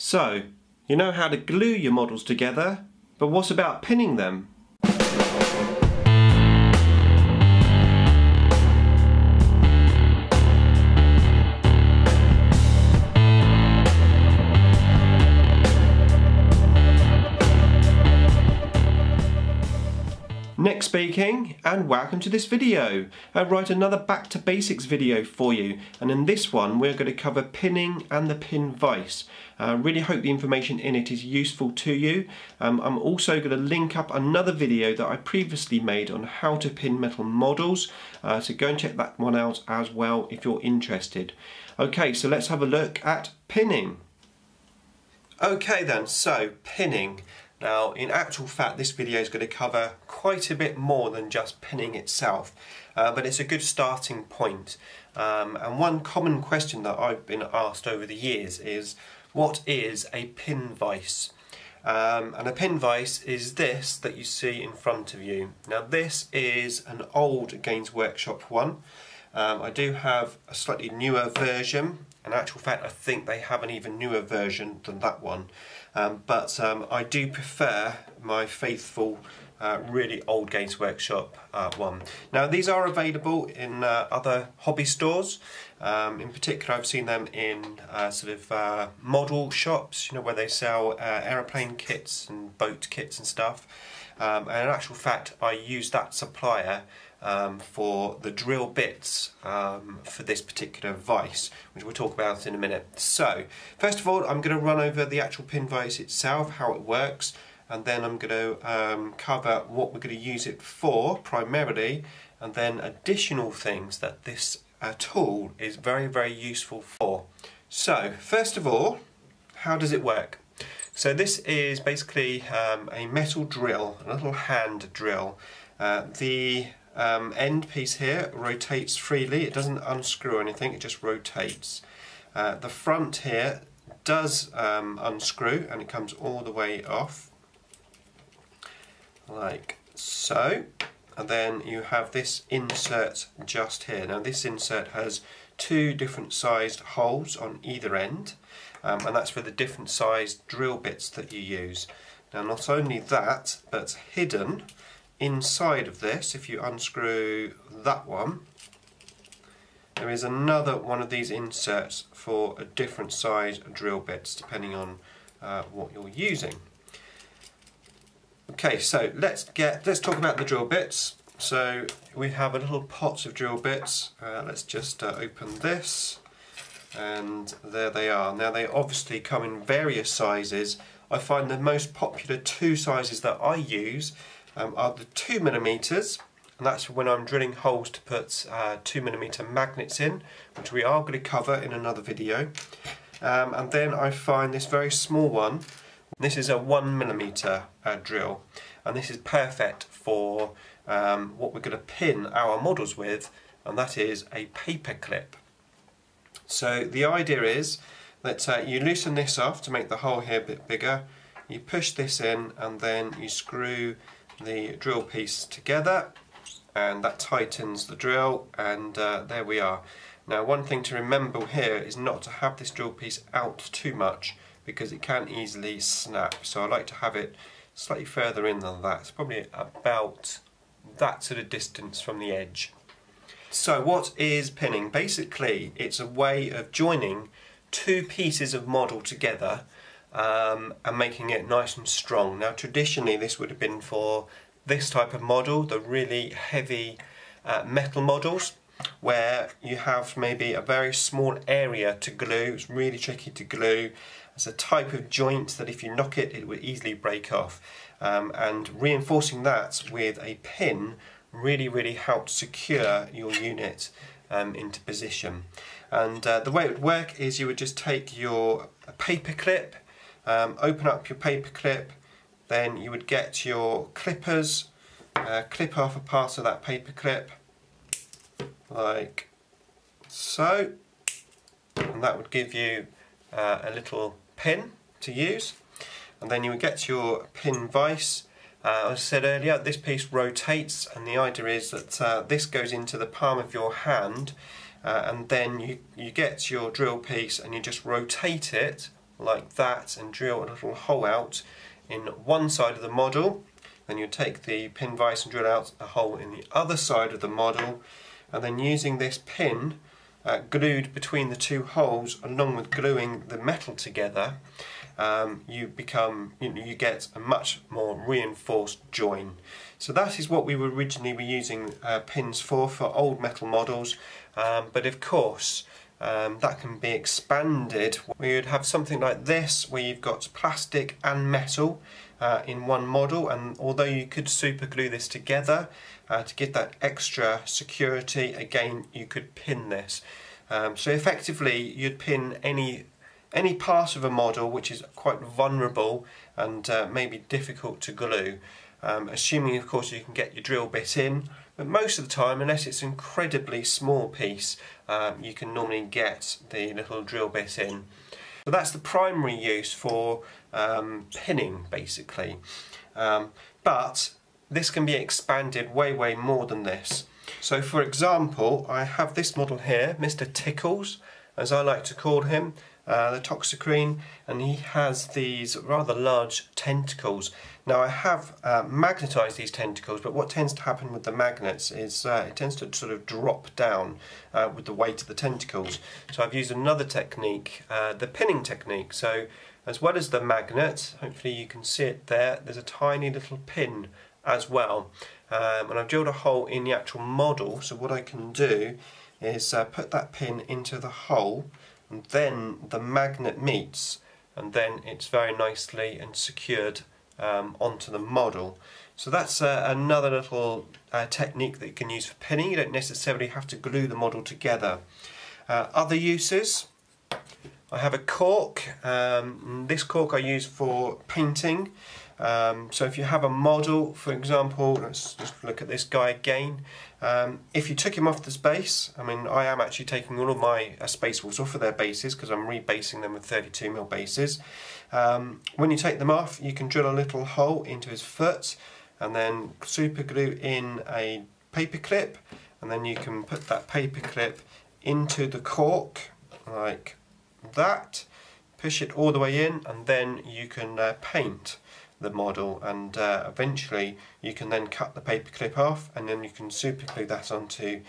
So, you know how to glue your models together, but what about pinning them? Nick speaking, and welcome to this video. I write another back to basics video for you, and in this one we're going to cover pinning and the pin vise. I really hope the information in it is useful to you. I'm also going to link up another video that I previously made on how to pin metal models, so go and check that one out as well if you're interested. Okay, so let's have a look at pinning. Okay then, so pinning. Now, in actual fact, this video is going to cover quite a bit more than just pinning itself, but it's a good starting point. And one common question that I've been asked over the years is, what is a pin vise? And a pin vise is this that you see in front of you. Now, this is an old Games Workshop one. I do have a slightly newer version. In actual fact, I think they have an even newer version than that one. But I do prefer my faithful, really old Games Workshop one. Now, these are available in other hobby stores. In particular, I've seen them in model shops, you know, where they sell aeroplane kits and boat kits and stuff. And in actual fact, I use that supplier for the drill bits for this particular vise, which we'll talk about in a minute. So, first of all, I'm going to run over the actual pin vise itself, how it works, and then I'm going to cover what we're going to use it for primarily, and then additional things that this tool is very, very useful for. So, first of all, how does it work? So this is basically a metal drill, a little hand drill. The end piece here rotates freely, it doesn't unscrew or anything, it just rotates. The front here does unscrew, and it comes all the way off, like so. And then you have this insert just here. Now this insert has two different sized holes on either end, and that's for the different sized drill bits that you use. Now, not only that, but hidden inside of this, if you unscrew that one, there is another one of these inserts for a different size drill bits depending on what you're using. Okay, so let's talk about the drill bits. So we have a little pot of drill bits. Let's just open this, and there they are. Now, they obviously come in various sizes. I find the most popular two sizes that I use are the 2mm, and that's when I'm drilling holes to put 2mm magnets in, which we are going to cover in another video. And then I find this very small one. This is a 1mm drill, and this is perfect for what we're going to pin our models with, and that is a paper clip. So the idea is that you loosen this off to make the hole here a bit bigger, you push this in, and then you screw the drill piece together, and that tightens the drill, and there we are. Now, one thing to remember here is not to have this drill piece out too much, because it can easily snap. So I like to have it slightly further in than that. It's probably about that sort of distance from the edge. So what is pinning? Basically, it's a way of joining two pieces of model together and making it nice and strong. Now, traditionally this would have been for this type of model, the really heavy metal models, where you have maybe a very small area to glue. It's really tricky to glue. It's a type of joint that if you knock it, it would easily break off. And reinforcing that with a pin really helps secure your unit into position. And the way it would work is you would just take your paper clip, open up your paper clip, then you would get your clippers, clip off a part of that paper clip, like so, and that would give you a little pin to use. And then you would get your pin vise. As I said earlier, this piece rotates, and the idea is that this goes into the palm of your hand, and then you get your drill piece and you just rotate it like that and drill a little hole out in one side of the model. Then you take the pin vise and drill out a hole in the other side of the model, and then using this pin glued between the two holes, along with gluing the metal together, you get a much more reinforced join. So that is what we were originally using pins for old metal models, but of course that can be expanded. We would have something like this where you've got plastic and metal in one model, and although you could super glue this together to give that extra security, again you could pin this. So effectively you'd pin any part of a model which is quite vulnerable and maybe difficult to glue, assuming of course you can get your drill bit in, but most of the time, unless it's an incredibly small piece, you can normally get the little drill bit in. So that's the primary use for pinning basically, but this can be expanded way more than this. So for example, I have this model here, Mr. Tickles, as I like to call him, the Toxicrene, and he has these rather large tentacles. Now I have magnetised these tentacles, but what tends to happen with the magnets is it tends to sort of drop down with the weight of the tentacles. So I've used another technique, the pinning technique. So as well as the magnet, hopefully you can see it there, there's a tiny little pin as well. And I've drilled a hole in the actual model, so what I can do is put that pin into the hole, and then the magnet meets, and then it's very nicely and secured onto the model. So that's another little technique that you can use for pinning. You don't necessarily have to glue the model together. Other uses, I have a cork. This cork I use for painting. So if you have a model, for example, let's just look at this guy again. If you took him off this base, I mean, I am actually taking all of my space walls off of their bases because I'm rebasing them with 32mm bases. When you take them off, you can drill a little hole into his foot and then super glue in a paper clip, and then you can put that paper clip into the cork like that, push it all the way in, and then you can paint the model, and eventually you can then cut the paper clip off, and then you can super glue that onto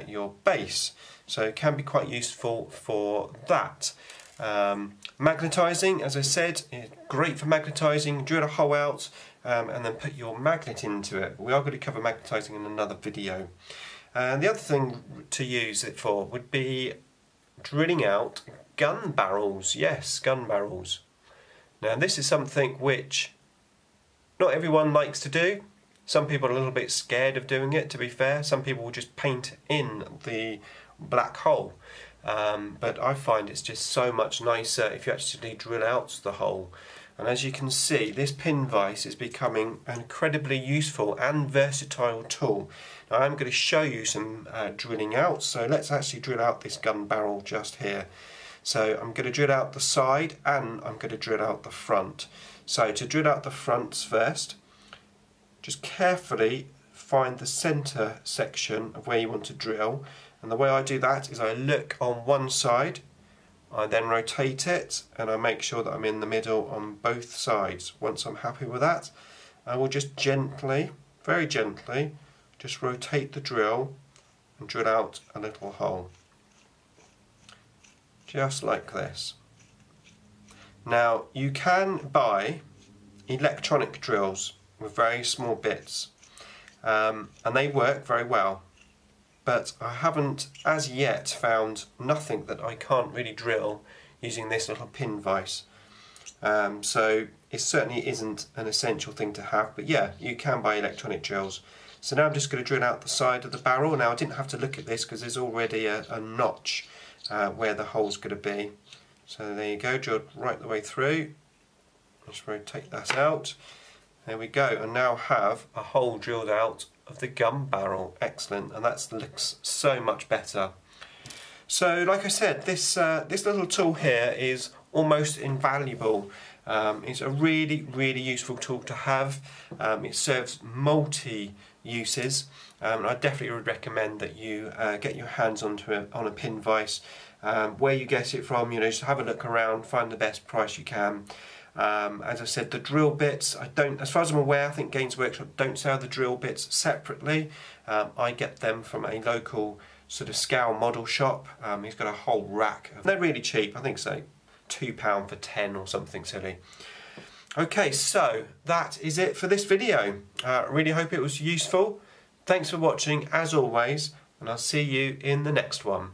your base. So it can be quite useful for that. Magnetising, as I said, is great for magnetising. Drill a hole out and then put your magnet into it. We are going to cover magnetising in another video. And the other thing to use it for would be drilling out gun barrels. Yes, gun barrels. Now this is something which not everyone likes to do. Some people are a little bit scared of doing it, to be fair. Some people will just paint in the black hole. But I find it's just so much nicer if you actually drill out the hole. And as you can see, this pin vise is becoming an incredibly useful and versatile tool. Now I'm going to show you some drilling out. So let's actually drill out this gun barrel just here. So I'm going to drill out the side and I'm going to drill out the front. So to drill out the fronts first, just carefully find the centre section of where you want to drill, and the way I do that is I look on one side, I then rotate it, and I make sure that I'm in the middle on both sides. Once I'm happy with that, I will just gently, very gently, just rotate the drill and drill out a little hole. Just like this. Now you can buy electronic drills with very small bits, and they work very well, but I haven't as yet found nothing that I can't really drill using this little pin vise. So it certainly isn't an essential thing to have, but yeah, you can buy electronic drills. So now I'm just going to drill out the side of the barrel. Now I didn't have to look at this because there's already a notch where the hole's going to be. So there you go, drilled right the way through. Just rotate that out. There we go, and now have a hole drilled out of the gun barrel. Excellent, and that looks so much better. So like I said, this little tool here is almost invaluable. It's a really useful tool to have. It serves multi uses. I definitely would recommend that you get your hands on a pin vise where you get it from, you know, just have a look around, find the best price you can. As I said, the drill bits, as far as I'm aware, I think Games Workshop don't sell the drill bits separately. I get them from a local sort of scale model shop. He's got a whole rack. They're really cheap, I think so, £2 for 10 or something silly. Okay, so that is it for this video. Really hope it was useful. Thanks for watching as always, and I'll see you in the next one.